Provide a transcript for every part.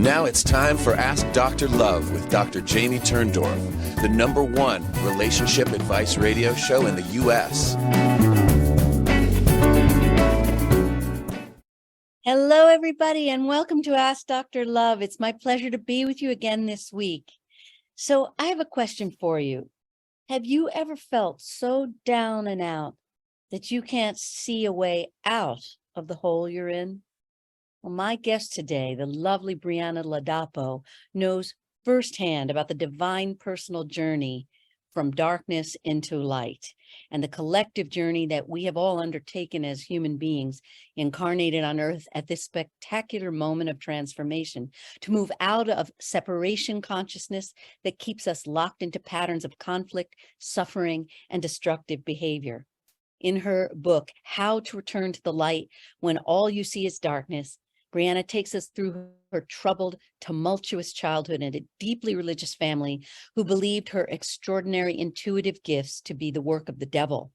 Now it's time for Ask Dr. Love with Dr. Jamie Turndorf, the #1 relationship advice radio show in the U.S. Hello, everybody, and welcome to Ask Dr. Love. It's my pleasure to be with you again this week. So I have a question for you. Have you ever felt so down and out that you can't see a way out of the hole you're in? Well, my guest today, the lovely Brianna Ladapo, knows firsthand about the divine personal journey from darkness into light and the collective journey that we have all undertaken as human beings incarnated on earth at this spectacular moment of transformation to move out of separation consciousness that keeps us locked into patterns of conflict, suffering, and destructive behavior. In her book, How to Return to the Light When All You See is Darkness, Brianna takes us through her troubled, tumultuous childhood in a deeply religious family who believed her extraordinary intuitive gifts to be the work of the devil.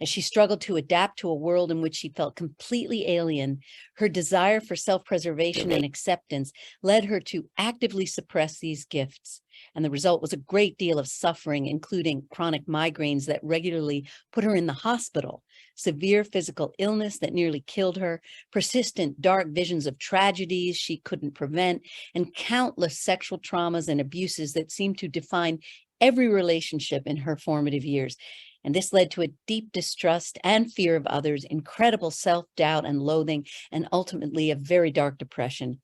As she struggled to adapt to a world in which she felt completely alien, her desire for self-preservation and acceptance led her to actively suppress these gifts. And the result was a great deal of suffering, including chronic migraines that regularly put her in the hospital, severe physical illness that nearly killed her, persistent dark visions of tragedies she couldn't prevent, and countless sexual traumas and abuses that seemed to define every relationship in her formative years. And this led to a deep distrust and fear of others, incredible self-doubt and loathing, and ultimately a very dark depression.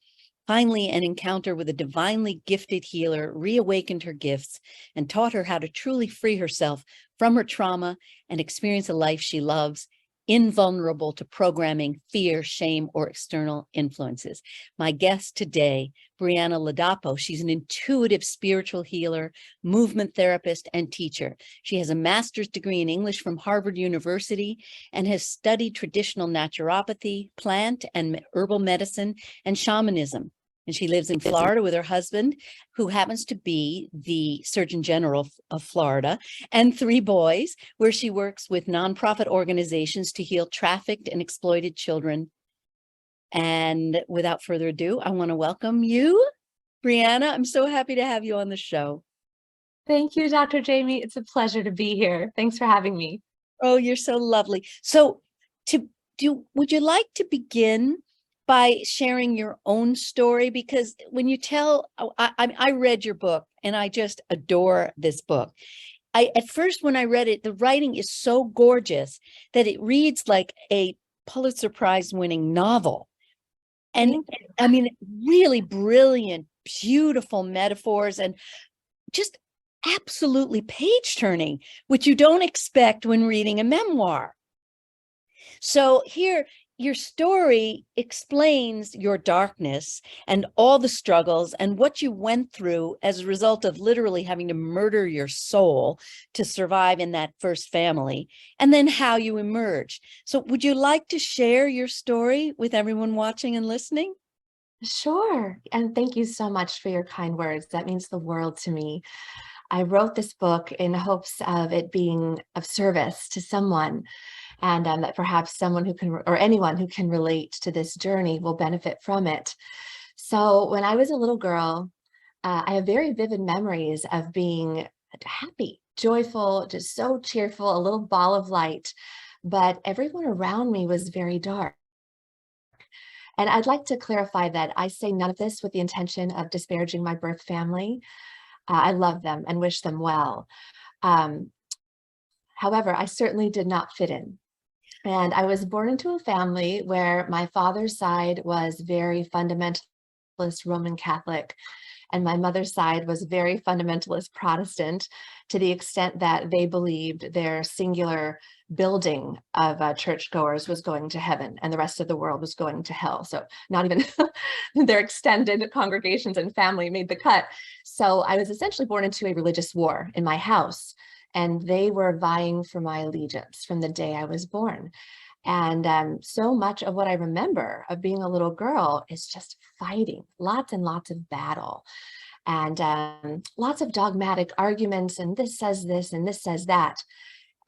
Finally, an encounter with a divinely gifted healer reawakened her gifts and taught her how to truly free herself from her trauma and experience a life she loves, invulnerable to programming, fear, shame, or external influences. My guest today, Brianna Ladapo, she's an intuitive spiritual healer, movement therapist, and teacher. She has a master's degree in English from Harvard University and has studied traditional naturopathy, plant and herbal medicine, and shamanism. And she lives in Florida with her husband, who happens to be the Surgeon General of Florida, and 3 boys, where she works with nonprofit organizations to heal trafficked and exploited children. And without further ado, I want to welcome you, Brianna. I'm so happy to have you on the show. Thank you, Dr. Jamie. It's a pleasure to be here. Thanks for having me. Oh, you're so lovely. So would you like to begin by sharing your own story? Because when you tell, I read your book and I just adore this book. At first, when I read it, the writing is so gorgeous that it reads like a Pulitzer Prize winning novel. And I mean, really brilliant, beautiful metaphors and just absolutely page turning, which you don't expect when reading a memoir. So here, your story explains your darkness and all the struggles and what you went through as a result of literally having to murder your soul to survive in that first family, and then how you emerged. So would you like to share your story with everyone watching and listening? Sure. And thank you so much for your kind words. That means the world to me. I wrote this book in hopes of it being of service to someone, and that perhaps someone who can, or anyone who can relate to this journey will benefit from it. So when I was a little girl, I have very vivid memories of being happy, joyful, just so cheerful, a little ball of light, but everyone around me was very dark. And I'd like to clarify that I say none of this with the intention of disparaging my birth family. I love them and wish them well. However, I certainly did not fit in. And I was born into a family where my father's side was very fundamentalist Roman Catholic, and my mother's side was very fundamentalist Protestant, to the extent that they believed their singular building of churchgoers was going to heaven and the rest of the world was going to hell. So not even their extended congregations and family made the cut. So I was essentially born into a religious war in my house, and they were vying for my allegiance from the day I was born. And so much of what I remember of being a little girl is just fighting, lots and lots of battle, and lots of dogmatic arguments, and this says this and this says that.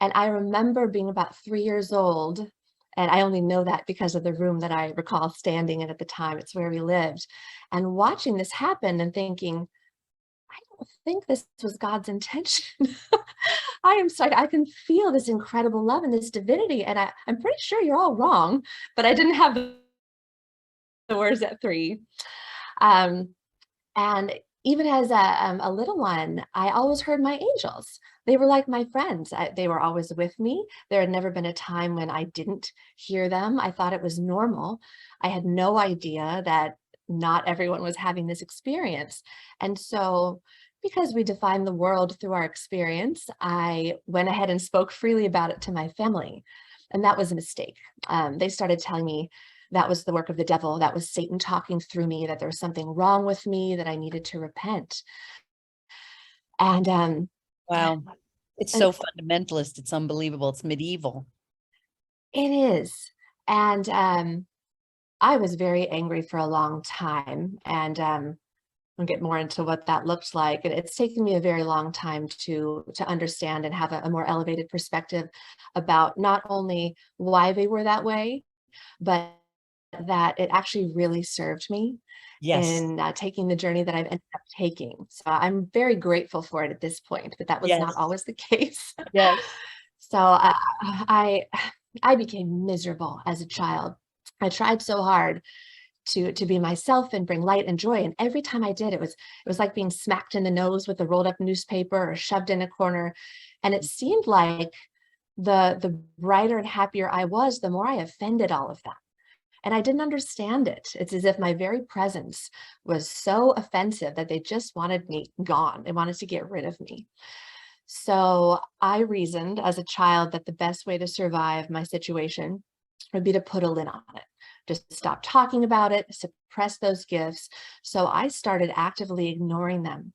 And I remember being about 3 years old And I only know that because of the room that I recall standing in at the time. It's where we lived. And watching this happen and thinking, I don't think this was God's intention. I am sorry. I can feel this incredible love and this divinity. And I'm pretty sure you're all wrong, but I didn't have the words at 3. Um, and even as a little one, I always heard my angels. They were like my friends. They were always with me. There had never been a time when I didn't hear them. I thought it was normal. I had no idea that not everyone was having this experience. And so, because we define the world through our experience, I went ahead and spoke freely about it to my family. And that was a mistake. They started telling me that was the work of the devil. That was Satan talking through me, that there was something wrong with me, that I needed to repent. And Wow. It's and so fundamentalist. It's unbelievable. It's medieval. it is. And I was very angry for a long time. And I'll get more into what that looked like. And it's taken me a very long time to understand and have a more elevated perspective about not only why they were that way, but that it actually really served me Yes. in taking the journey that I've ended up taking. So I'm very grateful for it at this point, but that was not Yes. always the case. Yes. So I I became miserable as a child. I tried so hard to be myself and bring light and joy, and every time I did, it was like being smacked in the nose with a rolled up newspaper or shoved in a corner. And it seemed like the brighter and happier I was, the more I offended all of them. And I didn't understand it. It's as if my very presence was so offensive that they just wanted me gone. They wanted to get rid of me. So I reasoned as a child that the best way to survive my situation would be to put a lid on it, just stop talking about it, suppress those gifts. So I started actively ignoring them.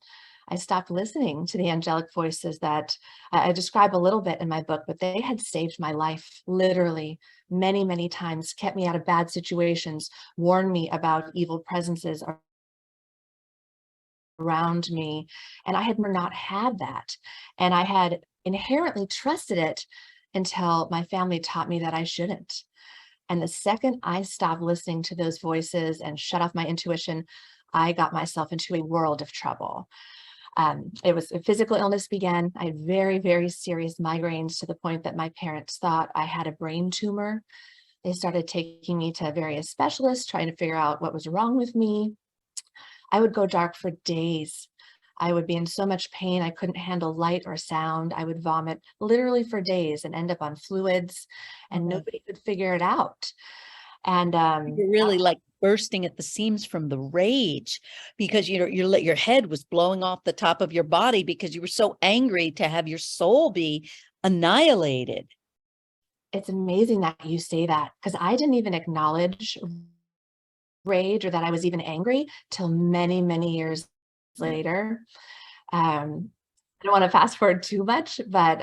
I stopped listening to the angelic voices that I describe a little bit in my book, but they had saved my life literally many, many times, kept me out of bad situations, warned me about evil presences around me. And I had not had that. And I had inherently trusted it until my family taught me that I shouldn't. And the second I stopped listening to those voices and shut off my intuition, I got myself into a world of trouble. It was a physical illness began. I had very, very serious migraines to the point that my parents thought I had a brain tumor. They started taking me to various specialists, trying to figure out what was wrong with me. I would go dark for days. I would be in so much pain, I couldn't handle light or sound. I would vomit literally for days and end up on fluids, and Oh, nobody could figure it out. And you're really like bursting at the seams from the rage because your head was blowing off the top of your body because you were so angry to have your soul be annihilated. it's amazing that you say that, because I didn't even acknowledge rage or that I was even angry till many, many years later. I don't want to fast forward too much, but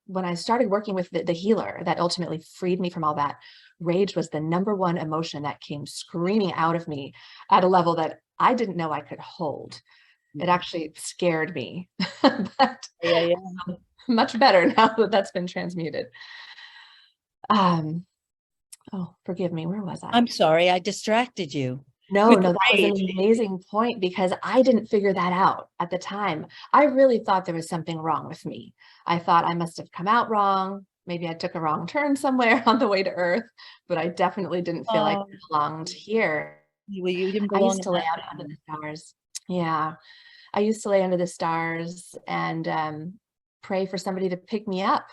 when I started working with the healer that ultimately freed me from all that, rage was the number one emotion that came screaming out of me at a level that I didn't know I could hold. It actually scared me, but Yeah, yeah. much better now that that's been transmuted. Oh, forgive me, where was I? I'm sorry, I distracted you No, with no, the that was an rage. amazing point because I didn't figure that out at the time. I really thought there was something wrong with me. I thought I must have come out wrong. Maybe I took a wrong turn somewhere on the way to Earth, but I definitely didn't feel like I Oh, belonged here. you didn't I belong used in to lay that out under one. the stars. Yeah, I used to lay under the stars and pray for somebody to pick me up.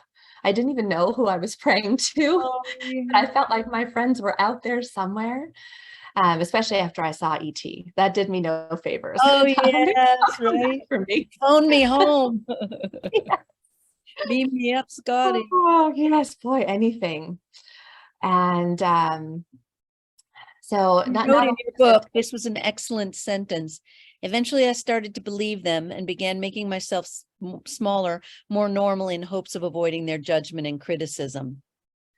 I didn't even know who I was praying to, Oh, but yeah. I felt like my friends were out there somewhere. Especially after I saw ET. That did me no favors. Oh, Maybe yes, come back right. for me. Phone me home. Beam me up, Scotty. Oh, yes, boy, anything. And so You not wrote not in only your was book, this was an excellent sentence. Eventually, I started to believe them and began making myself smaller, more normal in hopes of avoiding their judgment and criticism.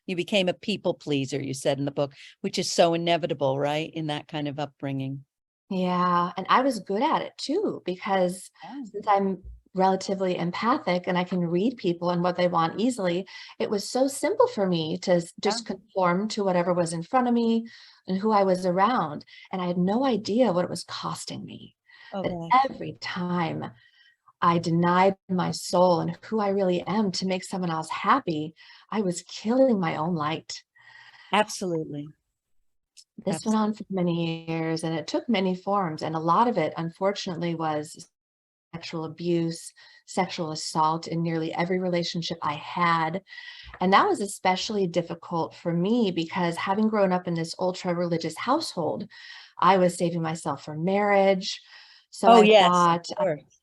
You became a people pleaser, you said in the book, which is so inevitable, right? In that kind of upbringing. yeah, and I was good at it too, because Yeah. since I'm relatively empathic and I can read people and what they want easily, it was so simple for me to just conform to whatever was in front of me and who I was around. And I had no idea what it was costing me. Oh, That gosh. every time I denied my soul and who I really am to make someone else happy, I was killing my own light. Absolutely. This went on for many years and it took many forms. And a lot of it, unfortunately, was sexual abuse, sexual assault in nearly every relationship I had. And that was especially difficult for me because having grown up in this ultra religious household, I was saving myself for marriage. So Oh, I yes, of thought, course.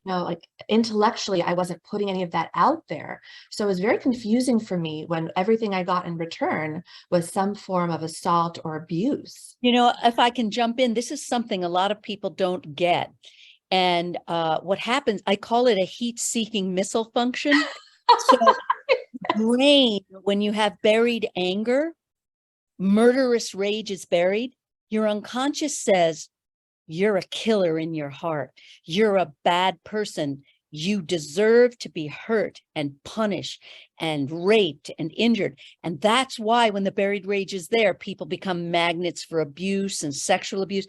like intellectually, I wasn't putting any of that out there. So it was very confusing for me when everything I got in return was some form of assault or abuse. You know, if I can jump in, this is something a lot of people don't get. And what happens, I call it a heat-seeking missile function. So brain, when you have buried anger, murderous rage is buried, your unconscious says, you're a killer in your heart. You're a bad person. You deserve to be hurt and punished and raped and injured. And that's why when the buried rage is there, people become magnets for abuse and sexual abuse.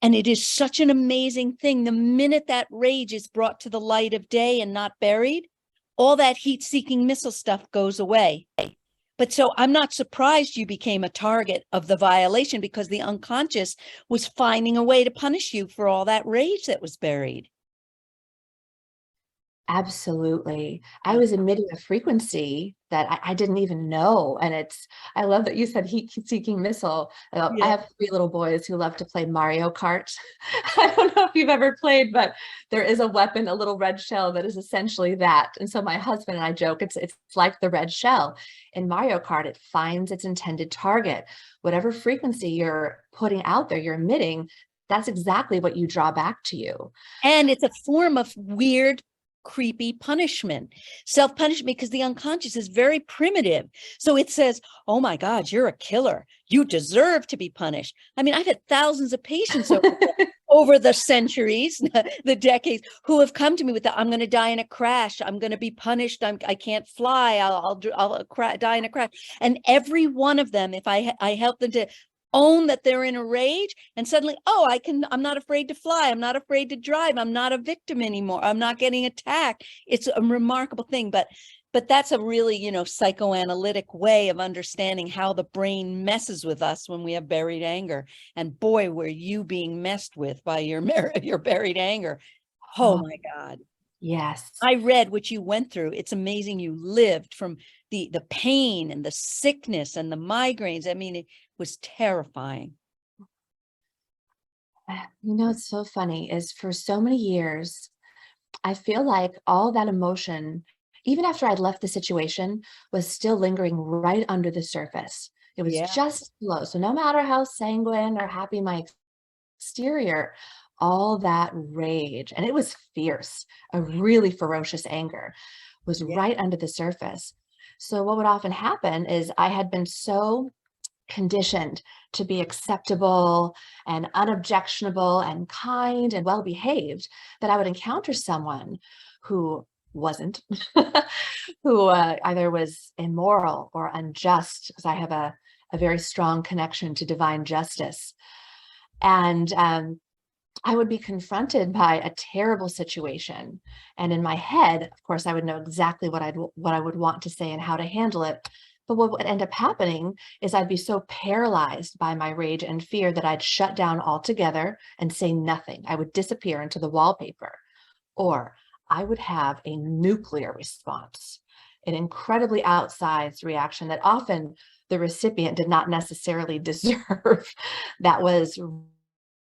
And it is such an amazing thing. The minute that rage is brought to the light of day and not buried, all that heat-seeking missile stuff goes away. But so I'm not surprised you became a target of the violation because the unconscious was finding a way to punish you for all that rage that was buried. Absolutely. I was emitting a frequency that I didn't even know. And I love that you said heat-seeking missile. I Yeah. have 3 little boys who love to play Mario Kart. I don't know if you've ever played, but there is a weapon, a little red shell that is essentially that. And so my husband and I joke, it's like the red shell. In Mario Kart, it finds its intended target. Whatever frequency you're putting out there, you're emitting, that's exactly what you draw back to you. And it's a form of weird, creepy punishment, self-punishment, because the unconscious is very primitive. So it says, oh my God, you're a killer. You deserve to be punished. I mean, I've had thousands of patients over the centuries, the decades, who have come to me with that. I'm going to die in a crash. I'm going to be punished. I can't fly. I'll die in a crash. And every one of them, if I help them to own that they're in a rage, and suddenly, oh, I'm not afraid to fly. I'm not afraid to drive. I'm not a victim anymore. I'm not getting attacked. It's a remarkable thing. But that's a really, psychoanalytic way of understanding how the brain messes with us when we have buried anger. And boy, were you being messed with by your buried anger. Oh my God. Yes. I read what you went through. It's amazing you lived from the pain and the sickness and the migraines. I mean, it was terrifying. It's so funny is for so many years, I feel like all that emotion, even after I'd left the situation, was still lingering right under the surface. It was Yeah. just low. So no matter how sanguine or happy my exterior, all that rage, and it was fierce, a really ferocious anger, was Yeah. right under the surface. So what would often happen is I had been so conditioned to be acceptable and unobjectionable and kind and well-behaved that I would encounter someone who wasn't, who either was immoral or unjust, because I have a very strong connection to divine justice. And I would be confronted by a terrible situation. And in my head, of course, I would know exactly what I would want to say and how to handle it. But what would end up happening is I'd be so paralyzed by my rage and fear that I'd shut down altogether and say nothing. I would disappear into the wallpaper, or I would have a nuclear response, an incredibly outsized reaction that often the recipient did not necessarily deserve. That was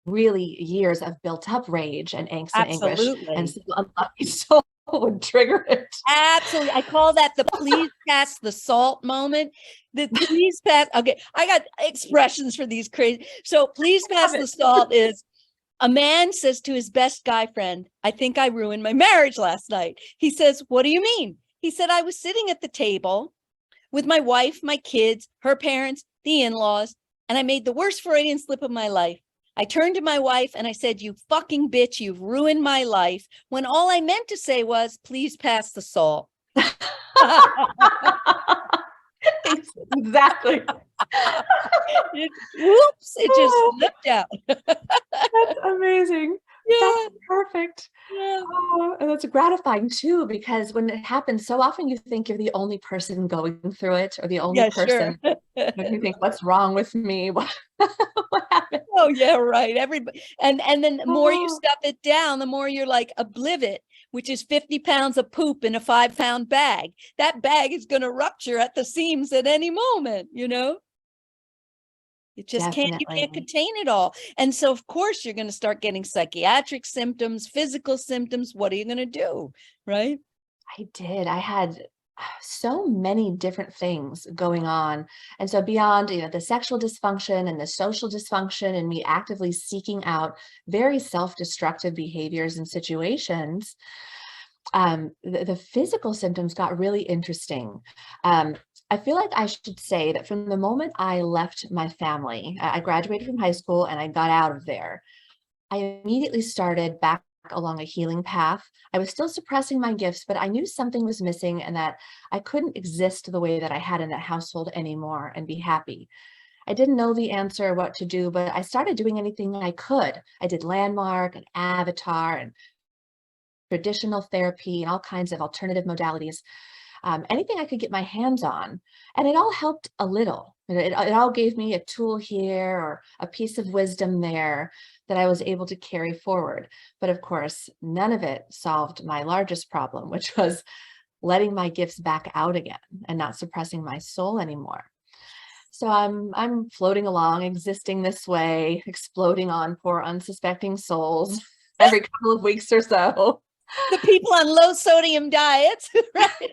really years of built up rage and angst and anguish. And Absolutely. so unlucky soul would trigger it. Absolutely. I call that the please pass the salt moment. The please pass. Okay. I got expressions for these crazy. So please pass the salt is a man says to his best guy friend, I think I ruined my marriage last night. He says, what do you mean? He said, I was sitting at the table with my wife, my kids, her parents, the in-laws, and I made the worst Freudian slip of my life. I turned to my wife and I said, "You fucking bitch, you've ruined my life," when all I meant to say was, "Please pass the salt." Exactly. Whoops, it just slipped out. That's amazing. That's Yeah, perfect. yeah. Oh, and it's gratifying too, because when it happens, so often you think you're the only person going through it, or the only Yeah, sure. person. You think, what's wrong with me? What happened? Oh, yeah, right. Everybody, and then the more you Oh, stuff it down, the more you're like obliviate, which is 50 pounds of poop in a 5-pound bag. That bag is going to rupture at the seams at any moment, you know? You just can't, you can't definitely. contain it all. And so, of course, you're going to start getting psychiatric symptoms, physical symptoms. What are you going to do? Right? I did. I had so many different things going on. And so beyond, the sexual dysfunction and the social dysfunction and me actively seeking out very self-destructive behaviors and situations, the physical symptoms got really interesting. I feel like I should say that from the moment I left my family, I graduated from high school and I got out of there, I immediately started back along a healing path. I was still suppressing my gifts, but I knew something was missing and that I couldn't exist the way that I had in that household anymore and be happy. I didn't know the answer, what to do, but I started doing anything I could. I did landmark and avatar and traditional therapy and all kinds of alternative modalities, anything I could get my hands on. And it all helped a little. It all gave me a tool here or a piece of wisdom there that I was able to carry forward. But of course, none of it solved my largest problem, which was letting my gifts back out again and not suppressing my soul anymore. So I'm floating along, existing this way, exploding on poor unsuspecting souls every couple of weeks or so. The people on low sodium diets, right?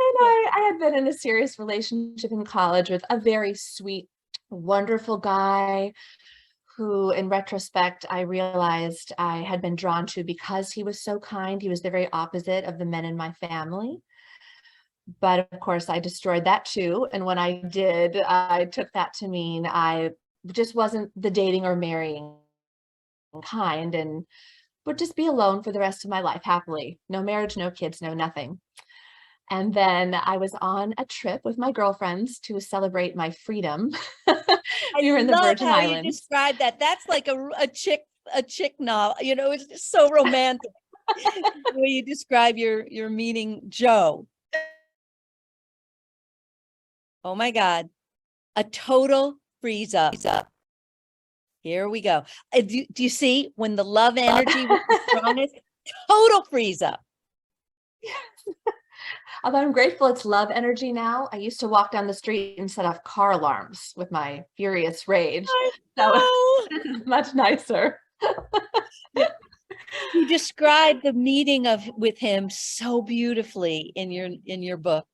And I had been in a serious relationship in college with a very sweet, wonderful guy who, in retrospect, I realized I had been drawn to because he was so kind. He was the very opposite of the men in my family. But of course, I destroyed that too. And when I did, I took that to mean I just wasn't the dating or marrying kind and would just be alone for the rest of my life happily. No marriage, no kids, no nothing. And then I was on a trip with my girlfriends to celebrate my freedom. I We were in the love Virgin how you Islands. describe that. That's like a chick novel. It's just so romantic. The way you describe your meeting Joe. Oh my God. A total freeze up. Here we go. Do you see when the love energy was the strongest? Total freeze up. Although I'm grateful it's love energy now. I used to walk down the street and set off car alarms with my furious rage. I So know. this is much nicer. Yeah. You describe the meeting with him so beautifully in your book.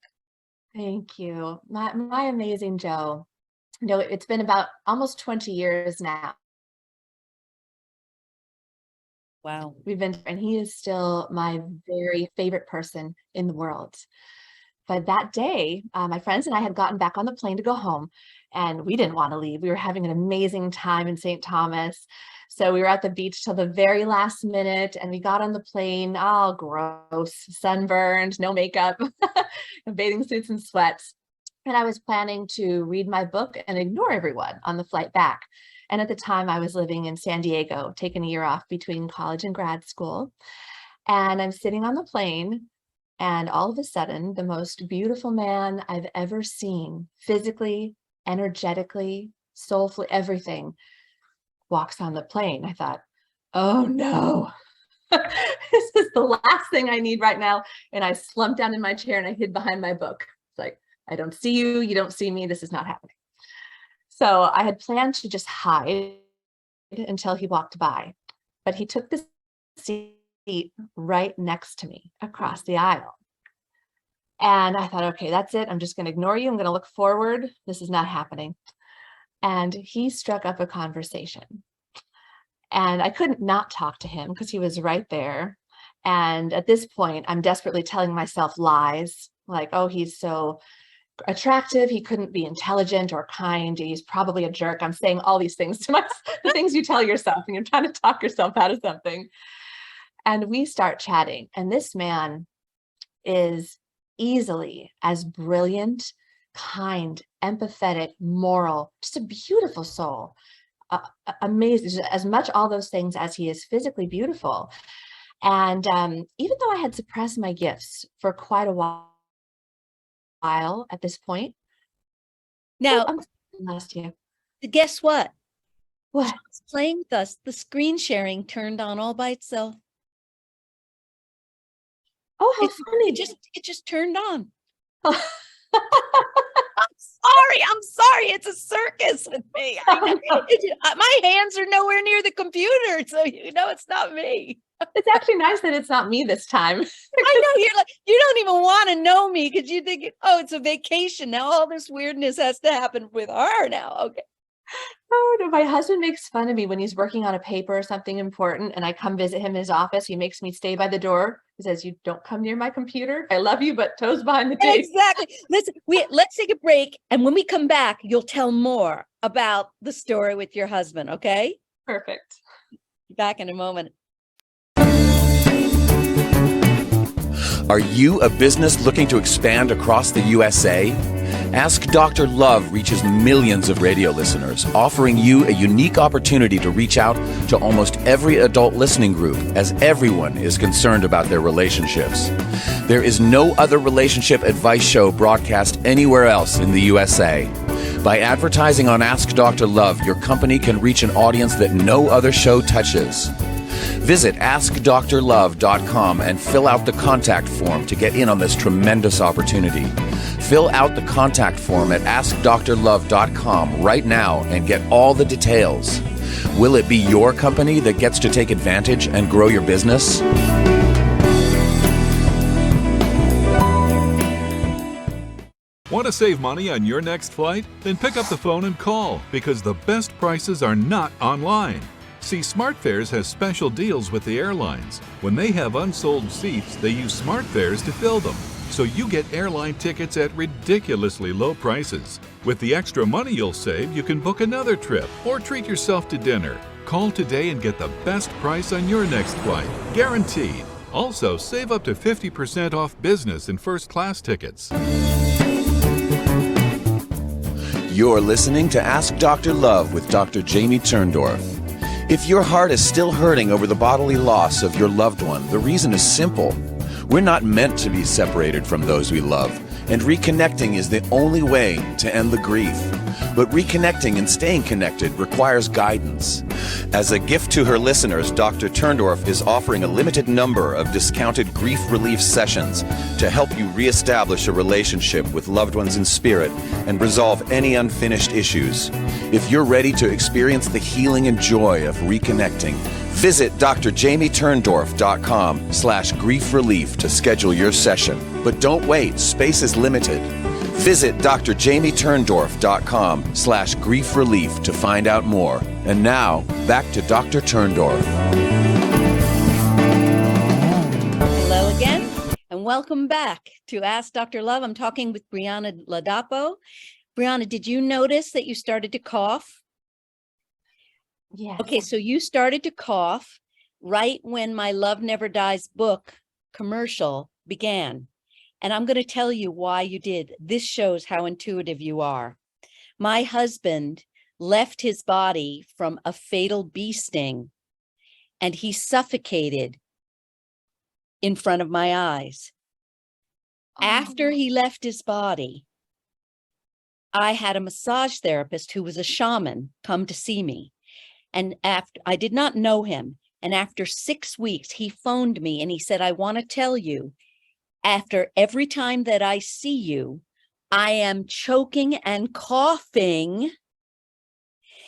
Thank you. My amazing Joe. It's been about almost 20 years now. Wow. And he is still my very favorite person in the world. But that day, my friends and I had gotten back on the plane to go home, and we didn't want to leave. We were having an amazing time in St. Thomas. So we were at the beach till the very last minute, and we got on the plane, all gross, sunburned, no makeup, bathing suits and sweats. And I was planning to read my book and ignore everyone on the flight back. And at the time, I was living in San Diego, taking a year off between college and grad school. And I'm sitting on the plane, and all of a sudden, the most beautiful man I've ever seen, physically, energetically, soulfully, everything, walks on the plane. I thought, oh no, this is the last thing I need right now. And I slumped down in my chair and I hid behind my book. It's like, I don't see you, you don't see me, this is not happening. So I had planned to just hide until he walked by, but he took the seat right next to me across the aisle. And I thought, okay, that's it. I'm just going to ignore you. I'm going to look forward. This is not happening. And he struck up a conversation. And I couldn't not talk to him because he was right there. And at this point, I'm desperately telling myself lies like, oh, he's so attractive. He couldn't be intelligent or kind. He's probably a jerk. I'm saying all these things to myself, the things you tell yourself when you're trying to talk yourself out of something. And we start chatting. And this man is easily as brilliant, kind, empathetic, moral, just a beautiful soul. Amazing, as much all those things as he is physically beautiful. And even though I had suppressed my gifts for quite a while at this point. Now, last year. Guess what? What? It's playing with us. The screen sharing turned on all by itself. Oh, how funny. It just turned on. Oh. I'm sorry. It's a circus with me. My hands are nowhere near the computer, so it's not me. It's actually nice that it's not me this time. I know, you're like, you don't even want to know me because you think, oh, it's a vacation. Now all this weirdness has to happen with her now. Okay. Oh, no, my husband makes fun of me when he's working on a paper or something important and I come visit him in his office. He makes me stay by the door. He says, you don't come near my computer. I love you, but toes behind the tape. Exactly. Let's take a break. And when we come back, you'll tell more about the story with your husband. Okay. Perfect. Back in a moment. Are you a business looking to expand across the USA? Ask Dr. Love reaches millions of radio listeners, offering you a unique opportunity to reach out to almost every adult listening group, as everyone is concerned about their relationships. There is no other relationship advice show broadcast anywhere else in the USA. By advertising on Ask Dr. Love, your company can reach an audience that no other show touches. Visit AskDrLove.com and fill out the contact form to get in on this tremendous opportunity. Fill out the contact form at AskDrLove.com right now and get all the details. Will it be your company that gets to take advantage and grow your business? Want to save money on your next flight? Then pick up the phone and call, because the best prices are not online. See, SmartFares has special deals with the airlines. When they have unsold seats, they use SmartFares to fill them. So you get airline tickets at ridiculously low prices. With the extra money you'll save, you can book another trip or treat yourself to dinner. Call today and get the best price on your next flight, guaranteed. Also, save up to 50% off business and first class tickets. You're listening to Ask Dr. Love with Dr. Jamie Turndorf. If your heart is still hurting over the bodily loss of your loved one, the reason is simple. We're not meant to be separated from those we love, and reconnecting is the only way to end the grief. But reconnecting and staying connected requires guidance. As a gift to her listeners, Dr. Turndorf is offering a limited number of discounted grief relief sessions to help you reestablish a relationship with loved ones in spirit and resolve any unfinished issues. If you're ready to experience the healing and joy of reconnecting, visit drjamieturndorf.com/grief relief to schedule your session. But don't wait, space is limited. Visit drjamieturndorf.com/grief relief to find out more. And now, back to Dr. Turndorf. Hello again, and welcome back to Ask Dr. Love. I'm talking with Brianna Ladapo. Brianna, did you notice that you started to cough? Yeah. Okay, so you started to cough right when my Love Never Dies book commercial began. And I'm going to tell you why you did. This shows how intuitive you are. My husband left his body from a fatal bee sting, and he suffocated in front of my eyes. After he left his body, I had a massage therapist who was a shaman come to see me. And after I did not know him. And after 6 weeks, he phoned me and he said, I want to tell you, after every time that I see you, I am choking and coughing,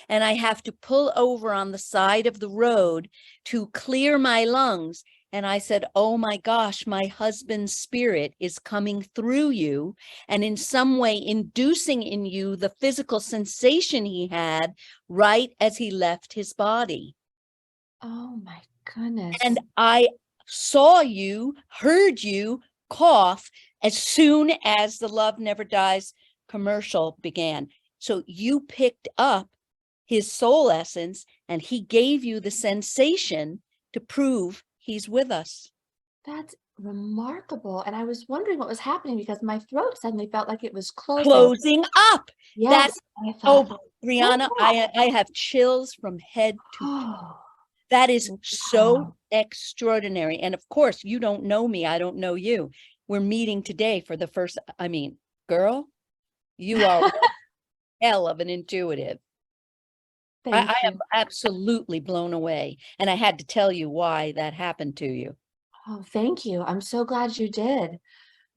and I have to pull over on the side of the road to clear my lungs. And I said, oh my gosh, my husband's spirit is coming through you and in some way inducing in you the physical sensation he had right as he left his body. Oh my goodness. And I saw you, heard you cough as soon as the Love Never Dies commercial began. So you picked up his soul essence and he gave you the sensation to prove he's with us. That's remarkable. And I was wondering what was happening because my throat suddenly felt like it was closing. Closing up. Yes. That, I thought, Brianna, I have chills from head to toe. oh, That is so wow. extraordinary. And of course, you don't know me. I don't know you. We're meeting today for the first, girl, you are one hell of an intuitive. Thank I you. am absolutely blown away. And I had to tell you why that happened to you. Oh, thank you. I'm so glad you did.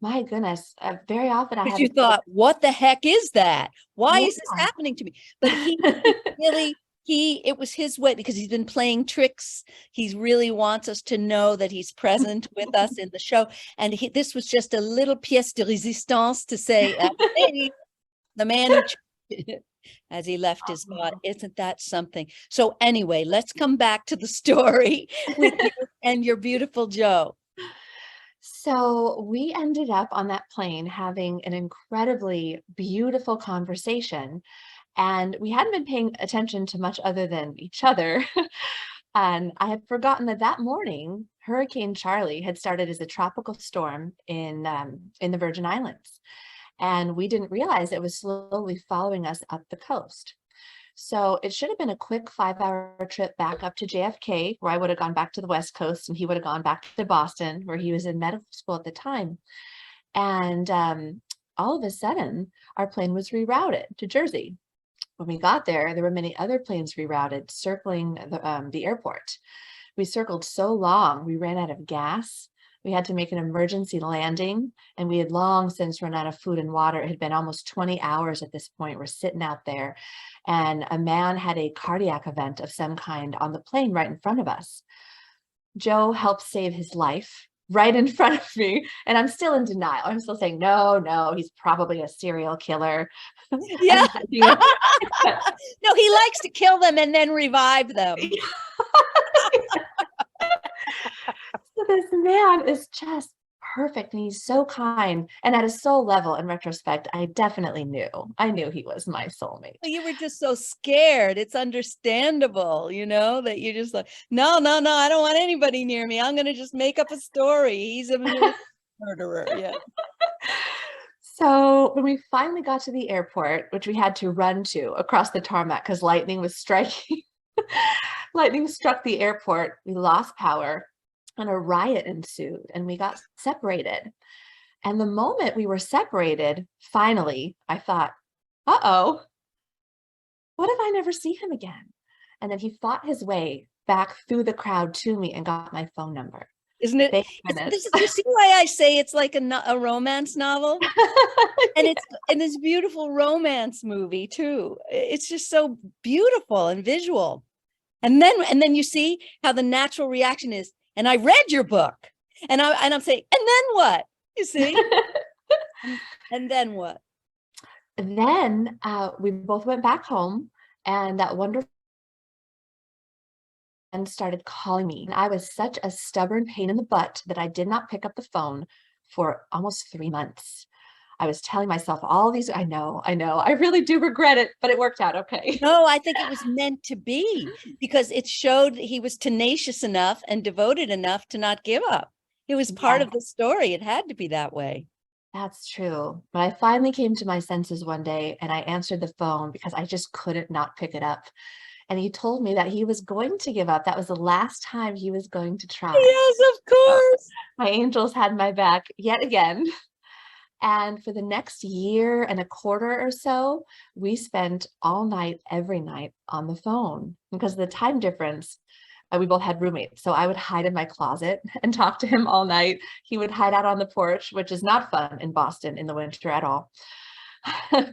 My goodness. Very often I Because have you thought, what the heck is that? Why is this Yeah. happening to me? But he really, it was his way because he's been playing tricks. He really wants us to know that he's present with us in the show. And this was just a little pièce de résistance to say, hey, the man who as he left his body. Isn't that something? So anyway, let's come back to the story with you and your beautiful Joe. So we ended up on that plane having an incredibly beautiful conversation, and we hadn't been paying attention to much other than each other. And I had forgotten that that morning, Hurricane Charlie had started as a tropical storm in the Virgin Islands. And we didn't realize it was slowly following us up the coast. So it should have been a quick 5-hour trip back up to JFK, where I would have gone back to the West Coast and he would have gone back to Boston, where he was in medical school at the time. And all of a sudden, our plane was rerouted to Jersey. When we got there, there were many other planes rerouted circling the airport. We circled so long, we ran out of gas. We had to make an emergency landing, and we had long since run out of food and water. It had been almost 20 hours at this point. We're sitting out there, and a man had a cardiac event of some kind on the plane right in front of us. Joe helped save his life right in front of me, and I'm still in denial. I'm still saying, no, he's probably a serial killer. Yeah. No, he likes to kill them and then revive them. So this man is just perfect, and he's so kind. And at a soul level, in retrospect, I definitely knew. I knew he was my soulmate. You were just so scared. It's understandable, that you're just like, no, I don't want anybody near me. I'm going to just make up a story. He's a murderer. Yeah. So when we finally got to the airport, which we had to run to across the tarmac because lightning was striking, lightning struck the airport. We lost power and a riot ensued, and we got separated. And the moment we were separated, finally, I thought, uh-oh, what if I never see him again? And then he fought his way back through the crowd to me and got my phone number. Isn't it? You see why I say it's like a romance novel? And it's beautiful romance movie too. It's just so beautiful and visual. And then you see how the natural reaction is, and I read your book, and I'm saying, and then what? You see? And then what? Then we both went back home, and that wonderful and started calling me. And I was such a stubborn pain in the butt that I did not pick up the phone for almost 3 months. I was telling myself all these, I know, I really do regret it, but it worked out okay. No, I think it was meant to be, because it showed he was tenacious enough and devoted enough to not give up. It was part of the story. It had to be that way. That's true. But I finally came to my senses one day, and I answered the phone because I just couldn't not pick it up. And he told me that he was going to give up. That was the last time he was going to try. Yes, of course. My angels had my back yet again. And for the next year and a quarter or so, we spent all night, every night on the phone. Because of the time difference, we both had roommates. So I would hide in my closet and talk to him all night. He would hide out on the porch, which is not fun in Boston in the winter at all.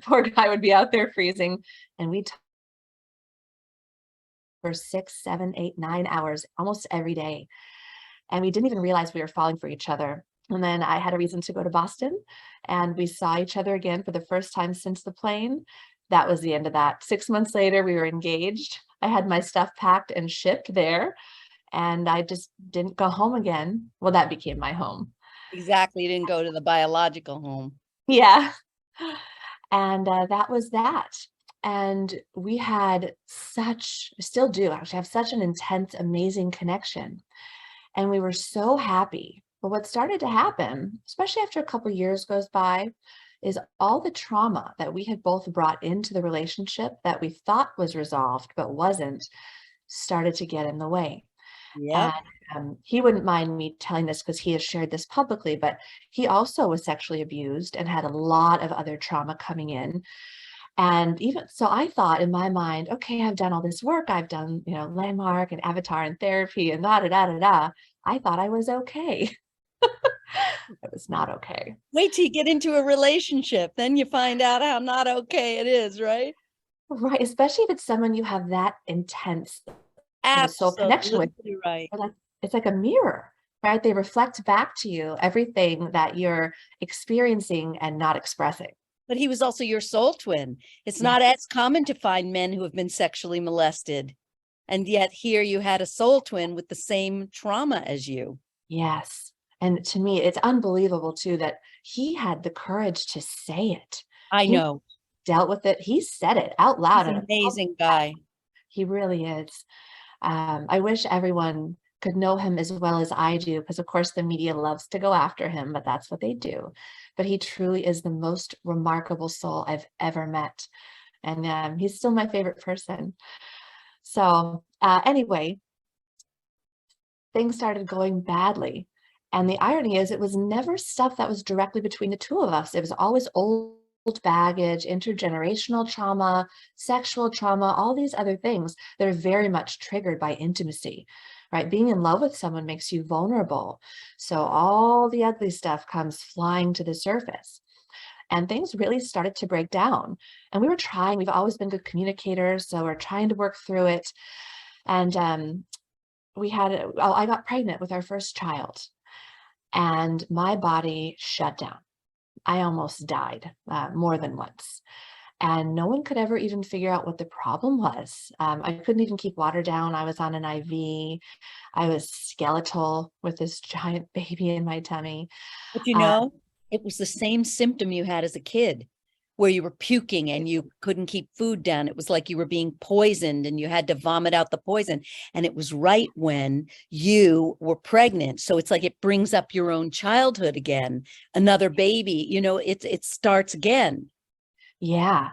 Poor guy would be out there freezing. And we talked for 6, 7, 8, 9 hours, almost every day. And we didn't even realize we were falling for each other. And then I had a reason to go to Boston, and we saw each other again for the first time since the plane. That was the end of that. 6 months later, we were engaged. I had my stuff packed and shipped there, and I just didn't go home again. Well, that became my home. Exactly. You didn't go to the biological home. Yeah. And that was that. And we had still do actually have such an intense, amazing connection. And we were so happy. But what started to happen, especially after a couple years goes by, is all the trauma that we had both brought into the relationship that we thought was resolved but wasn't, started to get in the way. Yep. And he wouldn't mind me telling this because he has shared this publicly, but he also was sexually abused and had a lot of other trauma coming in. And even so, I thought in my mind, okay, I've done all this work. I've done, landmark and avatar and therapy and da da da da da. I thought I was okay. It was not okay. Wait till you get into a relationship. Then you find out how not okay it is, right? Right. Especially if it's someone you have that intense of a soul connection with. Absolutely right. It's like a mirror, right? They reflect back to you everything that you're experiencing and not expressing. But he was also your soul twin. It's Yeah. not as common to find men who have been sexually molested. And yet here you had a soul twin with the same trauma as you. Yes. And to me, it's unbelievable too that he had the courage to say it. I He know. dealt with it. He said it out loud. He's an amazing guy. He really is. I wish everyone could know him as well as I do, because of course the media loves to go after him, but that's what they do. But he truly is the most remarkable soul I've ever met. And he's still my favorite person. So anyway, things started going badly. And the irony is it was never stuff that was directly between the two of us. It was always old baggage, intergenerational trauma, sexual trauma, all these other things that are very much triggered by intimacy, right? Being in love with someone makes you vulnerable. So all the ugly stuff comes flying to the surface. And things really started to break down. And we were trying, we've always been good communicators, so we're trying to work through it. And I got pregnant with our first child, and my body shut down. I almost died more than once. And no one could ever even figure out what the problem was. I couldn't even keep water down. I was on an IV. I was skeletal with this giant baby in my tummy. But Um, it was the same symptom you had as a kid, where you were puking and you couldn't keep food down. It was like you were being poisoned and you had to vomit out the poison. And it was right when you were pregnant. So it's like it brings up your own childhood again, another baby, it starts again. yeah.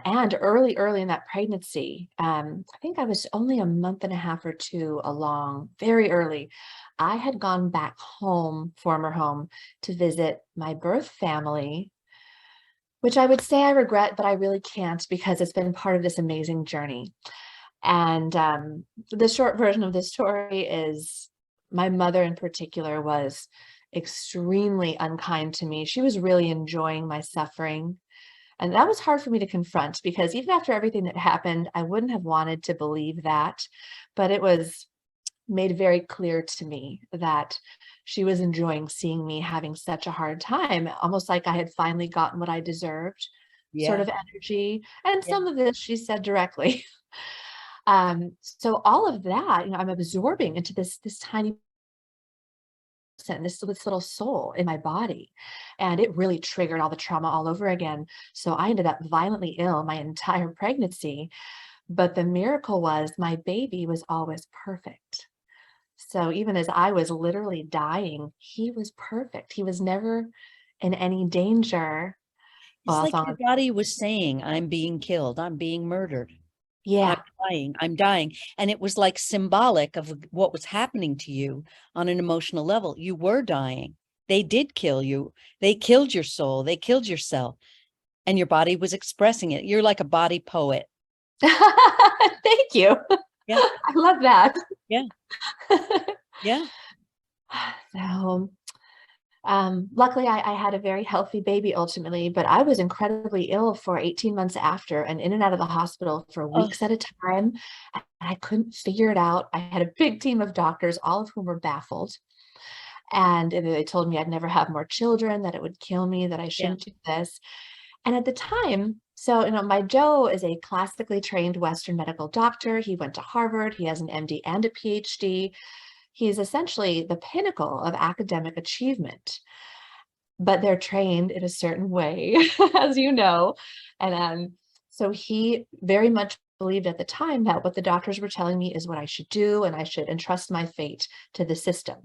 And early in that pregnancy, I think I was only a month and a half or two along, very early. I had gone back home, former home, to visit my birth family, which I would say I regret, but I really can't, because it's been part of this amazing journey. And the short version of the story is my mother in particular was extremely unkind to me. She was really enjoying my suffering. And that was hard for me to confront, because even after everything that happened, I wouldn't have wanted to believe that. But it was made very clear to me that she was enjoying seeing me having such a hard time, almost like I had finally gotten what I deserved, sort Yeah. of energy. And Yeah. some of this she said directly. So all of that, I'm absorbing into this tiny person, this little soul in my body. And it really triggered all the trauma all over again. So I ended up violently ill my entire pregnancy. But the miracle was my baby was always perfect. So even as I was literally dying, he was perfect. He was never in any danger. It's Well, like your body was saying, I'm being killed, I'm being murdered. yeah. I'm dying. And it was like symbolic of what was happening to you on an emotional level. You were dying. They did kill you. They killed your soul. They killed yourself. And your body was expressing it. You're like a body poet. Thank you. Yeah. I love that. Yeah. Yeah. So luckily I had a very healthy baby ultimately, but I was incredibly ill for 18 months after, and in and out of the hospital for Oh, weeks at a time. And I couldn't figure it out. I had a big team of doctors, all of whom were baffled. And they told me I'd never have more children, that it would kill me, that I yeah. shouldn't do this. And at the time, so, my Joe is a classically trained Western medical doctor. He went to Harvard. He has an MD and a PhD. He's essentially the pinnacle of academic achievement, but they're trained in a certain way, as you know. And so he very much believed at the time that what the doctors were telling me is what I should do, and I should entrust my fate to the system.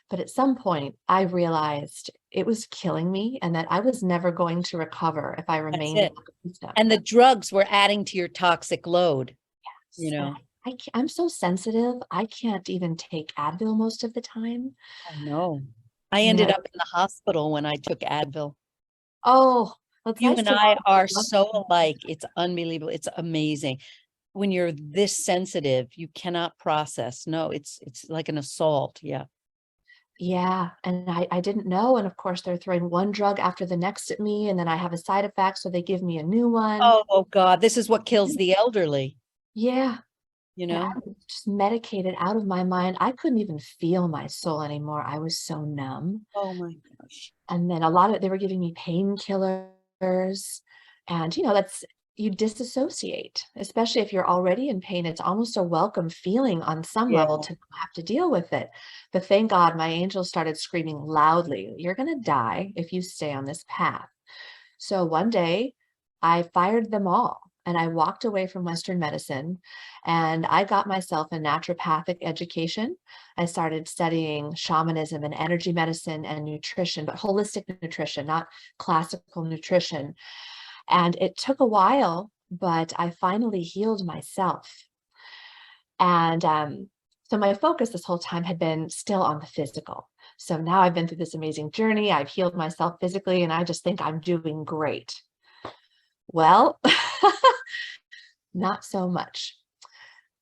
But at some point, I realized it was killing me and that I was never going to recover if I That's remained in it. the system. And the drugs were adding to your toxic load, you Yes. know. I'm so sensitive. I can't even take Advil most of the time. I know. I You ended know, up in the hospital when I took Advil. oh, well, it's You nice and to I know. are so alike. It's unbelievable. It's amazing. When you're this sensitive, you cannot process. No, it's like an assault. Yeah. Yeah, and I didn't know. And of course, they're throwing one drug after the next at me, and then I have a side effect, so they give me a new one. Oh God, this is what kills the elderly, Yeah, you and know? I was just medicated out of my mind. I couldn't even feel my soul anymore. I was so numb. Oh my gosh. And then they were giving me painkillers, and that's, you disassociate, especially if you're already in pain. It's almost a welcome feeling on some Yeah. level to not have to deal with it. But thank God my angel started screaming loudly, "You're going to die if you stay on this path." So one day I fired them all and I walked away from Western medicine and I got myself a naturopathic education. I started studying shamanism and energy medicine and nutrition, but holistic nutrition, not classical nutrition. And it took a while, but I finally healed myself. And so my focus this whole time had been still on the physical. So now I've been through this amazing journey. I've healed myself physically, and I just think I'm doing great. Well, not so much.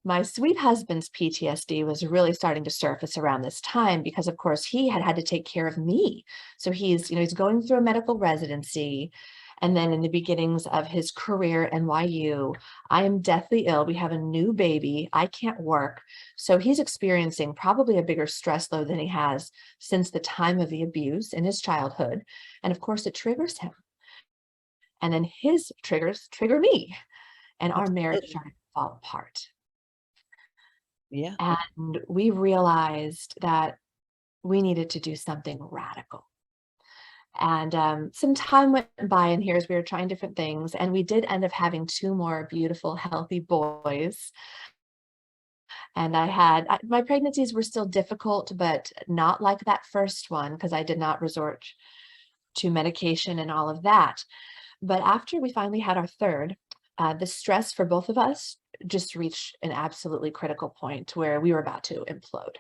My sweet husband's PTSD was really starting to surface around this time because, of course, he had had to take care of me. So he's going through a medical residency. And then in the beginnings of his career at NYU, I am deathly ill. We have a new baby. I can't work. So he's experiencing probably a bigger stress load than he has since the time of the abuse in his childhood. And of course, it triggers him. And then his triggers trigger me. And our marriage Absolutely. started to fall apart. Yeah. And we realized that we needed to do something radical. And some time went by, and here as we were trying different things, and we did end up having two more beautiful, healthy boys. And my pregnancies were still difficult, but not like that first one, because I did not resort to medication and all of that. But after we finally had our third, the stress for both of us just reached an absolutely critical point where we were about to implode.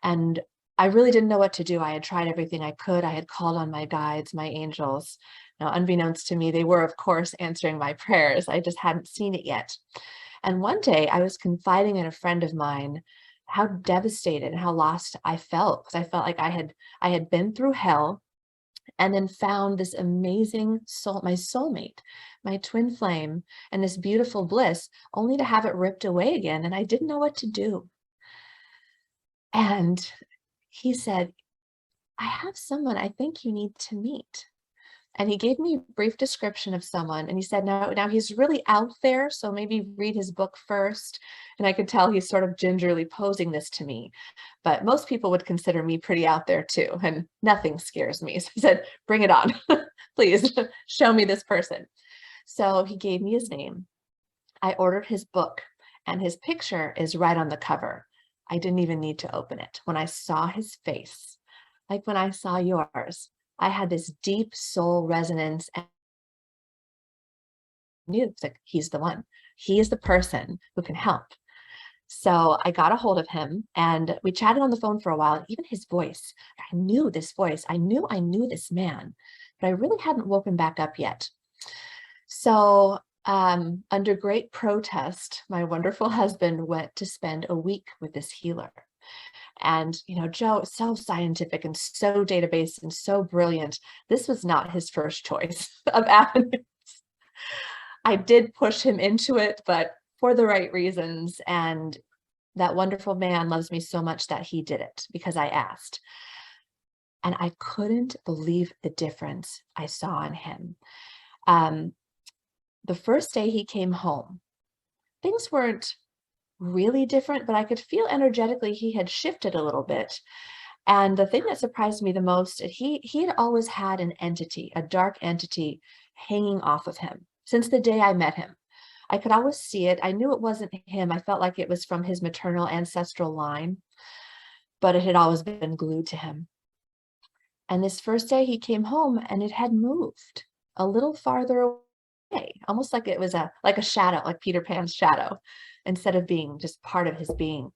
And I really didn't know what to do. I had tried everything I could. I had called on my guides, my angels. Now, unbeknownst to me, they were, of course, answering my prayers. I just hadn't seen it yet. And one day I was confiding in a friend of mine how devastated and how lost I felt, because I felt like I had been through hell and then found this amazing soul, my soulmate, my twin flame, and this beautiful bliss, only to have it ripped away again. And I didn't know what to do. And he said, "I have someone I think you need to meet." And he gave me a brief description of someone. And he said, now he's really out there, so maybe read his book first. And I could tell he's sort of gingerly posing this to me. But most people would consider me pretty out there too. And nothing scares me. So he said, "Bring it on. Please show me this person." So he gave me his name. I ordered his book, and his picture is right on the cover. I didn't even need to open it. When I saw his face, like when I saw yours, I had this deep soul resonance and knew it's like, he's the one. He is the person who can help. So I got a hold of him and we chatted on the phone for a while. Even his voice, I knew this voice. I knew this man, but I really hadn't woken back up yet. So under great protest, my wonderful husband went to spend a week with this healer. And, Joe is so scientific and so database and so brilliant. This was not his first choice of avenues. I did push him into it, but for the right reasons. And that wonderful man loves me so much that he did it because I asked. And I couldn't believe the difference I saw in him. The first day he came home, things weren't really different, but I could feel energetically he had shifted a little bit. And the thing that surprised me the most, he had always had an entity, a dark entity hanging off of him since the day I met him. I could always see it. I knew it wasn't him. I felt like it was from his maternal ancestral line, but it had always been glued to him. And this first day he came home and it had moved a little farther away, almost like it was like a shadow, like Peter Pan's shadow, instead of being just part of his being.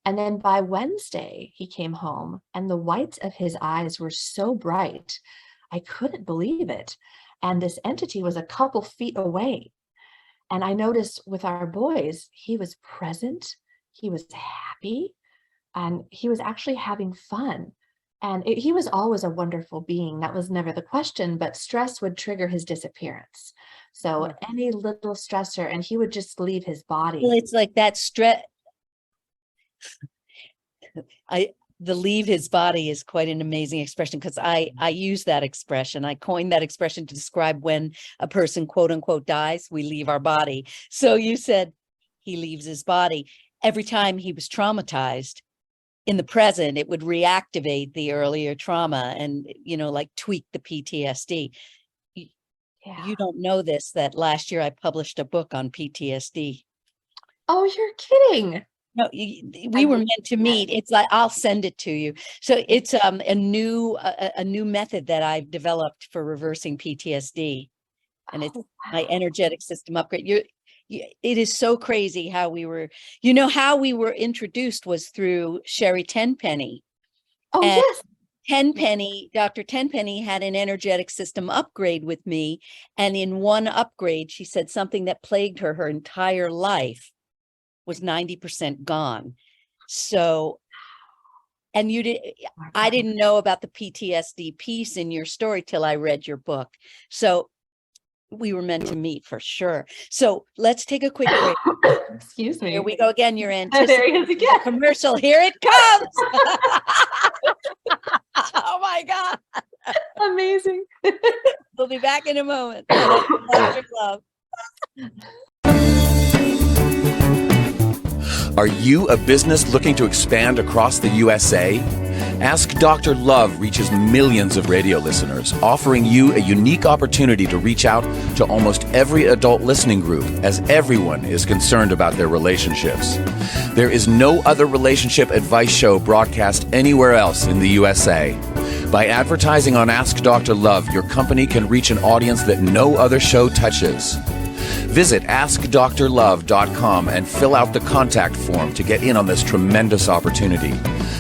And then by Wednesday, he came home and the whites of his eyes were so bright, I couldn't believe it. And this entity was a couple feet away. And I noticed with our boys, he was present, he was happy, and he was actually having fun. And he was always a wonderful being. That was never the question, but stress would trigger his disappearance. So any little stressor, and he would just leave his body. Well, it's like that stress. The leave his body is quite an amazing expression, because I use that expression. I coined that expression to describe when a person, quote unquote, dies, we leave our body. So you said he leaves his body. Every time he was traumatized in the present, it would reactivate the earlier trauma and, like tweak the PTSD. Yeah. You don't know this, that last year I published a book on PTSD. Oh, you're kidding. No, we were meant to meet. It's like, I'll send it to you. So it's a new method that I've developed for reversing PTSD, and it's my energetic system upgrade. It is so crazy how we were, how we were introduced was through Sherry Tenpenny. Oh, and yes. Dr. Tenpenny had an energetic system upgrade with me. And in one upgrade, she said something that plagued her entire life was 90% gone. So, and I didn't know about the PTSD piece in your story till I read your book. So we were meant to meet for sure. So let's take a quick break. Excuse me. Here we go again. You're There he is anticipating again. the commercial. Here it comes. Oh my God. Amazing. We'll be back in a moment. Dr. Love. Are you a business looking to expand across the USA? Ask Dr. Love reaches millions of radio listeners, offering you a unique opportunity to reach out to almost every adult listening group, as everyone is concerned about their relationships. There is no other relationship advice show broadcast anywhere else in the USA. By advertising on Ask Dr. Love, your company can reach an audience that no other show touches. Visit AskDrLove.com and fill out the contact form to get in on this tremendous opportunity.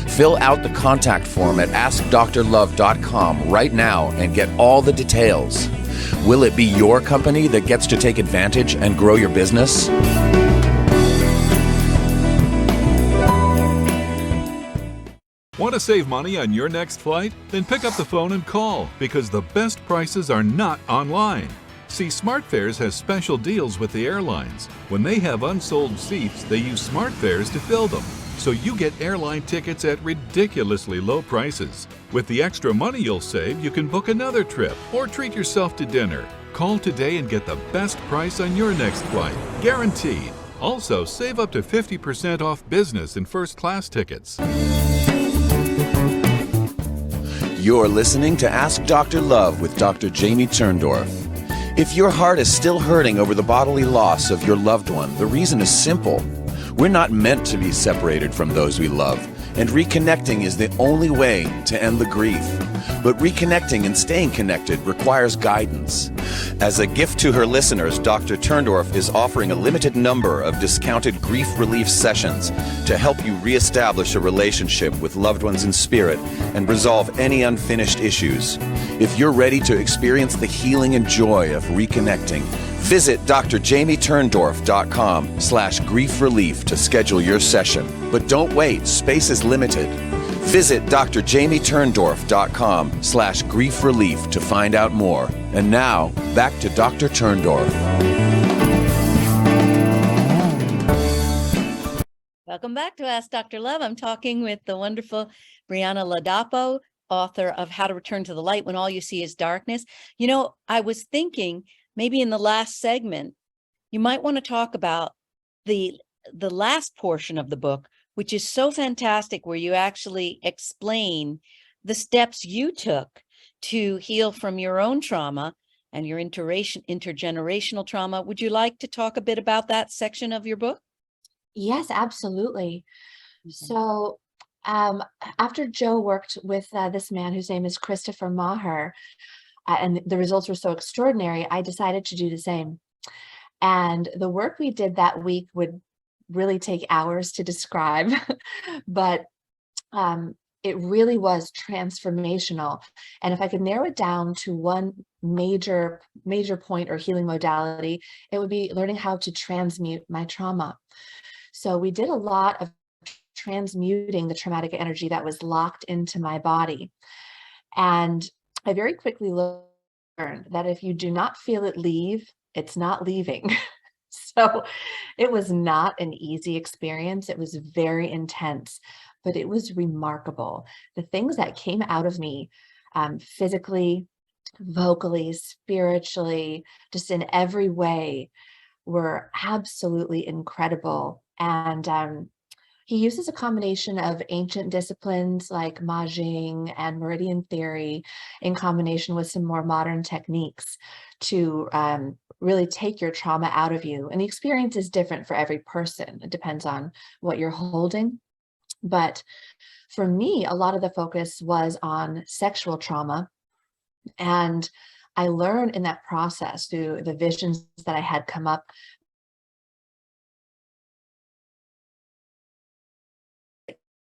Fill out the contact form at AskDrLove.com right now and get all the details. Will it be your company that gets to take advantage and grow your business? Want to save money on your next flight? Then pick up the phone and call, because the best prices are not online. See, SmartFares has special deals with the airlines. When they have unsold seats, they use SmartFares to fill them. So you get airline tickets at ridiculously low prices. With the extra money you'll save, you can book another trip or treat yourself to dinner. Call today and get the best price on your next flight, guaranteed. Also, save up to 50% off business and first class tickets. You're listening to Ask Dr. Love with Dr. Jamie Turndorf. If your heart is still hurting over the bodily loss of your loved one, the reason is simple. We're not meant to be separated from those we love, and reconnecting is the only way to end the grief. But reconnecting and staying connected requires guidance. As a gift to her listeners, Dr. Turndorf is offering a limited number of discounted grief relief sessions to help you reestablish a relationship with loved ones in spirit and resolve any unfinished issues. If you're ready to experience the healing and joy of reconnecting, visit drjamieturndorf.com/grief relief to schedule your session. But don't wait, space is limited. Visit drjamieturndorf.com/grief relief to find out more. And now, back to Dr. Turndorf. Welcome back to Ask Dr. Love. I'm talking with the wonderful Brianna Ladapo, author of How to Return to the Light When All You See Is Darkness. I was thinking maybe in the last segment, you might want to talk about the the last portion of the book, which is so fantastic, where you actually explain the steps you took to heal from your own trauma and your intergenerational trauma. Would you like to talk a bit about that section of your book? Yes, absolutely. So after Joe worked with this man whose name is Christopher Maher, and the results were so extraordinary, I decided to do the same. And the work we did that week would really take hours to describe, but it really was transformational. And if I could narrow it down to one major point or healing modality, it would be learning how to transmute my trauma. So we did a lot of transmuting the traumatic energy that was locked into my body. And I very quickly learned that if you do not feel it leave, it's not leaving. So it was not an easy experience. It was very intense, but it was remarkable. The things that came out of me, physically, vocally, spiritually, just in every way, were absolutely incredible. And he uses a combination of ancient disciplines like Majing and meridian theory in combination with some more modern techniques to really take your trauma out of you. And the experience is different for every person. It depends on what you're holding. But for me, a lot of the focus was on sexual trauma. And I learned in that process through the visions that I had come up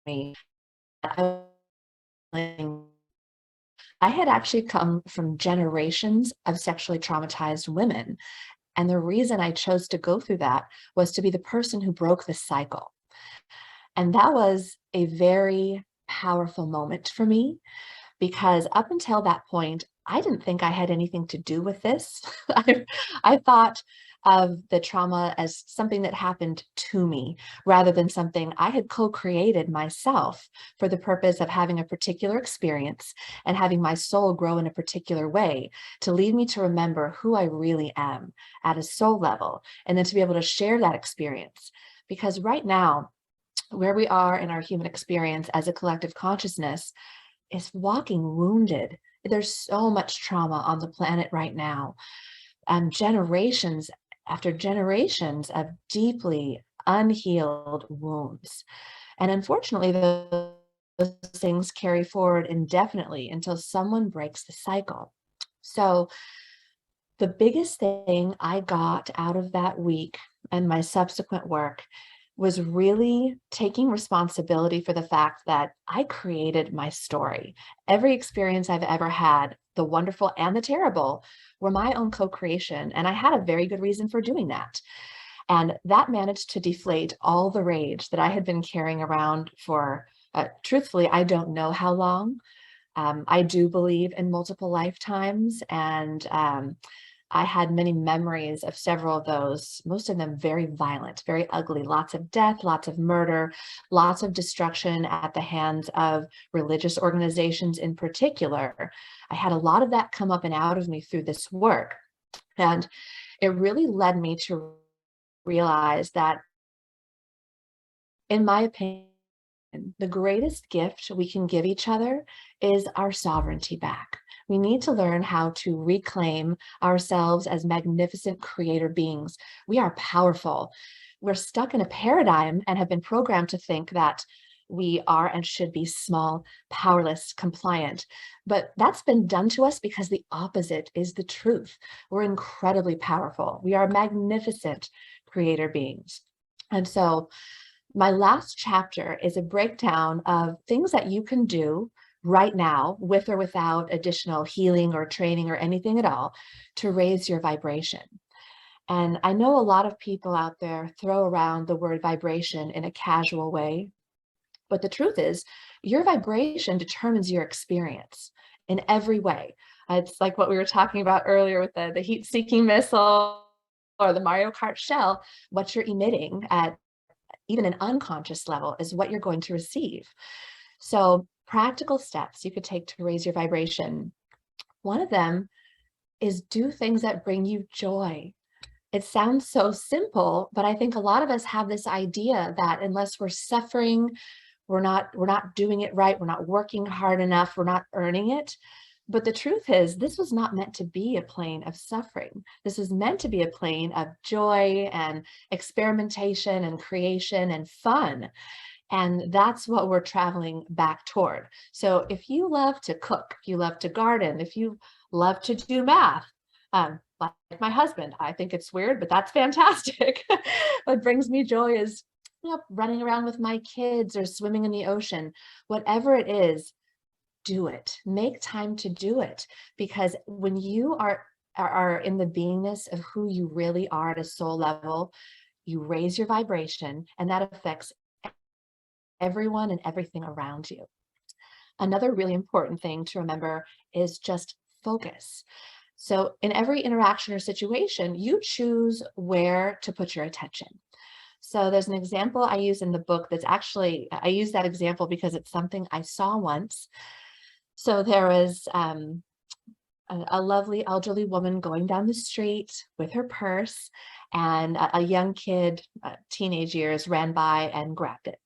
me. I had actually come from generations of sexually traumatized women. And the reason I chose to go through that was to be the person who broke the cycle. And that was a very powerful moment for me, because up until that point, I didn't think I had anything to do with this. I thought of the trauma as something that happened to me rather than something I had co-created myself for the purpose of having a particular experience and having my soul grow in a particular way to lead me to remember who I really am at a soul level, and then to be able to share that experience. Because right now, where we are in our human experience as a collective consciousness is walking wounded. There's so much trauma on the planet right now. Generations after generations of deeply unhealed wounds. And unfortunately, those things carry forward indefinitely until someone breaks the cycle. So the biggest thing I got out of that week and my subsequent work was really taking responsibility for the fact that I created my story. Every experience I've ever had, the wonderful and the terrible, were my own co-creation. And I had a very good reason for doing that. And that managed to deflate all the rage that I had been carrying around for, truthfully, I don't know how long. I do believe in multiple lifetimes, and I had many memories of several of those, most of them very violent, very ugly, lots of death, lots of murder, lots of destruction at the hands of religious organizations in particular. I had a lot of that come up and out of me through this work. And it really led me to realize that, in my opinion, the greatest gift we can give each other is our sovereignty back. We need to learn how to reclaim ourselves as magnificent creator beings. We are powerful. We're stuck in a paradigm and have been programmed to think that we are and should be small, powerless, compliant. But that's been done to us because the opposite is the truth. We're incredibly powerful. We are magnificent creator beings. And so my last chapter is a breakdown of things that you can do right now, with or without additional healing or training or anything at all, to raise your vibration. And I know a lot of people out there throw around the word vibration in a casual way, but the truth is, your vibration determines your experience in every way. It's like what we were talking about earlier with the heat-seeking missile or the Mario Kart shell. What you're emitting at even an unconscious level is what you're going to receive. So practical steps you could take to raise your vibration. One of them is do things that bring you joy. It sounds so simple, but I think a lot of us have this idea that unless we're suffering, we're not doing it right, we're not working hard enough, we're not earning it. But the truth is, this was not meant to be a plane of suffering. This is meant to be a plane of joy and experimentation and creation and fun. And that's what we're traveling back toward. So if you love to cook, if you love to garden, if you love to do math, like my husband, I think it's weird, but that's fantastic. What brings me joy is, running around with my kids or swimming in the ocean. Whatever it is, do it. Make time to do it. Because when you are in the beingness of who you really are at a soul level, you raise your vibration, and that affects everyone and everything around you. Another really important thing to remember is just focus. So in every interaction or situation, you choose where to put your attention. So there's an example I use in the book that's actually, I use that example because it's something I saw once. So there was a lovely elderly woman going down the street with her purse, and a young kid, teenage years, ran by and grabbed it.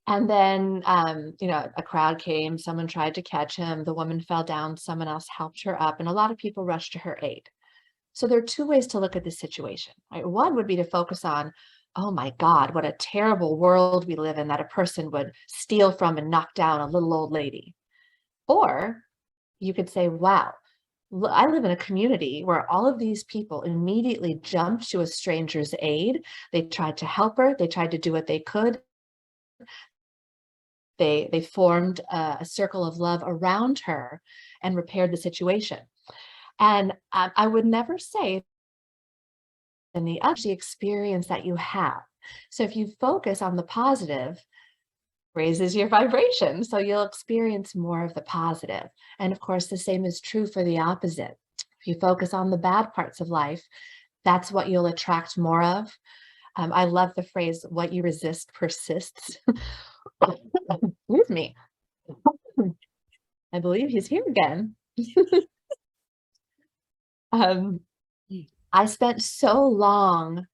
And then, a crowd came, someone tried to catch him, the woman fell down, someone else helped her up, and a lot of people rushed to her aid. So there are two ways to look at this situation, right? One would be to focus on, oh my God, what a terrible world we live in that a person would steal from and knock down a little old lady. Or you could say, wow, I live in a community where all of these people immediately jumped to a stranger's aid. They tried to help her. They tried to do what they could. They formed a circle of love around her and repaired the situation. And I would never say in the experience that you have. So if you focus on the positive, raises your vibration, so you'll experience more of the positive. And of course, the same is true for the opposite. If you focus on the bad parts of life, that's what you'll attract more of. I love the phrase, what you resist persists. Excuse me. I believe he's here again. I spent so long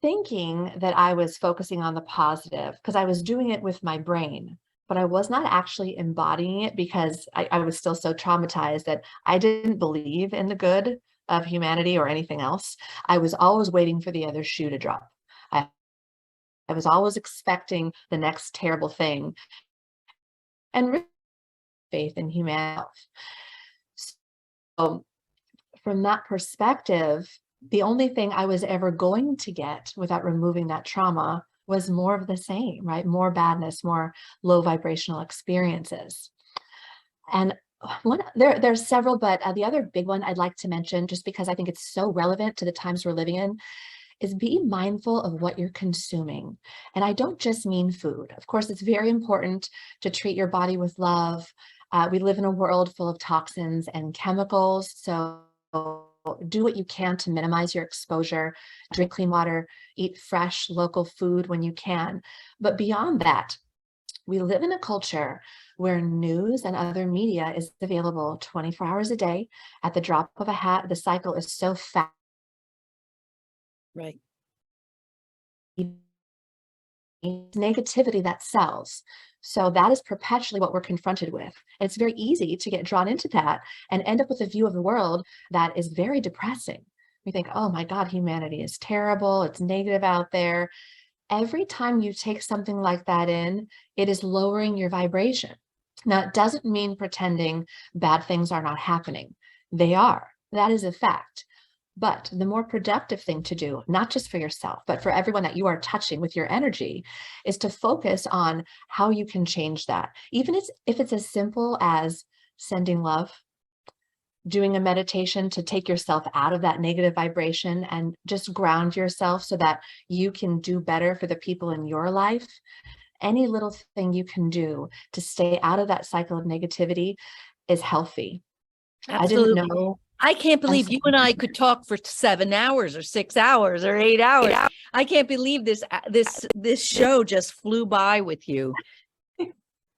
thinking that I was focusing on the positive because I was doing it with my brain, but I was not actually embodying it because I was still so traumatized that I didn't believe in the good of humanity or anything else. I was always waiting for the other shoe to drop. I was always expecting the next terrible thing and really faith in humanity. So from that perspective, the only thing I was ever going to get without removing that trauma was more of the same, right? More badness, more low vibrational experiences. And there's several, but the other big one I'd like to mention, just because I think it's so relevant to the times we're living in, is be mindful of what you're consuming. And I don't just mean food. Of course, it's very important to treat your body with love. We live in a world full of toxins and chemicals, so do what you can to minimize your exposure, drink clean water, eat fresh local food when you can. But beyond that, we live in a culture where news and other media is available 24 hours a day at the drop of a hat. The cycle is so fast. Right. Negativity that sells. So that is perpetually what we're confronted with. And it's very easy to get drawn into that and end up with a view of the world that is very depressing. We think, oh my God, humanity is terrible. It's negative out there. Every time you take something like that in, it is lowering your vibration. Now, it doesn't mean pretending bad things are not happening. They are. That is a fact. But the more productive thing to do, not just for yourself, but for everyone that you are touching with your energy, is to focus on how you can change that. Even if it's as simple as sending love, doing a meditation to take yourself out of that negative vibration and just ground yourself so that you can do better for the people in your life. Any little thing you can do to stay out of that cycle of negativity is healthy. Absolutely. I didn't know. I can't believe you and I could talk for 7 hours or 6 hours or 8 hours. I can't believe this show just flew by with you.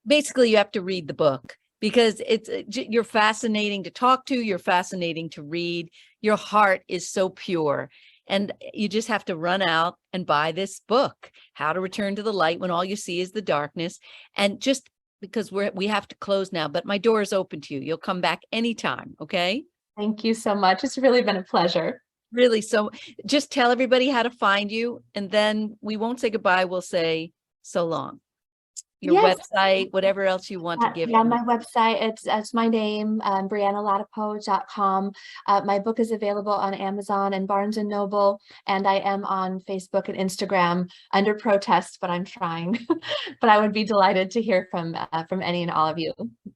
Basically, you have to read the book because you're fascinating to talk to. You're fascinating to read. Your heart is so pure. And you just have to run out and buy this book, How to Return to the Light When All You See Is the Darkness. And just because we have to close now, but my door is open to you. You'll come back anytime. Okay. Thank you so much. It's really been a pleasure. Really. So just tell everybody how to find you, and then we won't say goodbye. We'll say so long. Your website, whatever else you want to give. Yeah, my website, it's my name, briannaladapo.com. My book is available on Amazon and Barnes and Noble, and I am on Facebook and Instagram under protest, but I'm trying. But I would be delighted to hear from any and all of you.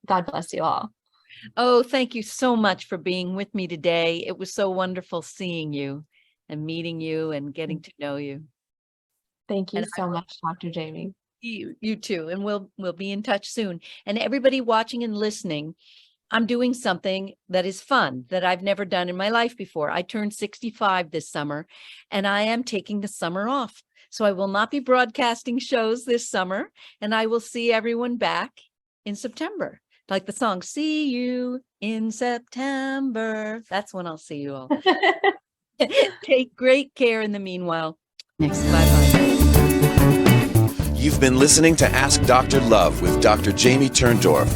God bless you all. Oh, thank you so much for being with me today. It was so wonderful seeing you and meeting you and getting to know you. Thank you so much, Dr. Jamie. You too. And we'll be in touch soon. And everybody watching and listening, I'm doing something that is fun that I've never done in my life before. I turned 65 this summer, and I am taking the summer off. So I will not be broadcasting shows this summer, and I will see everyone back in September. Like the song, See You in September. That's when I'll see you all. Take great care in the meanwhile. Next, bye-bye. You've been listening to Ask Dr. Love with Dr. Jamie Turndorf.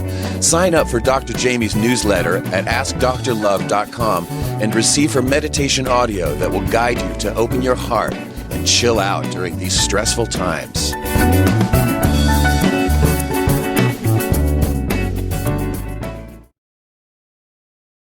Sign up for Dr. Jamie's newsletter at askdrlove.com and receive her meditation audio that will guide you to open your heart and chill out during these stressful times.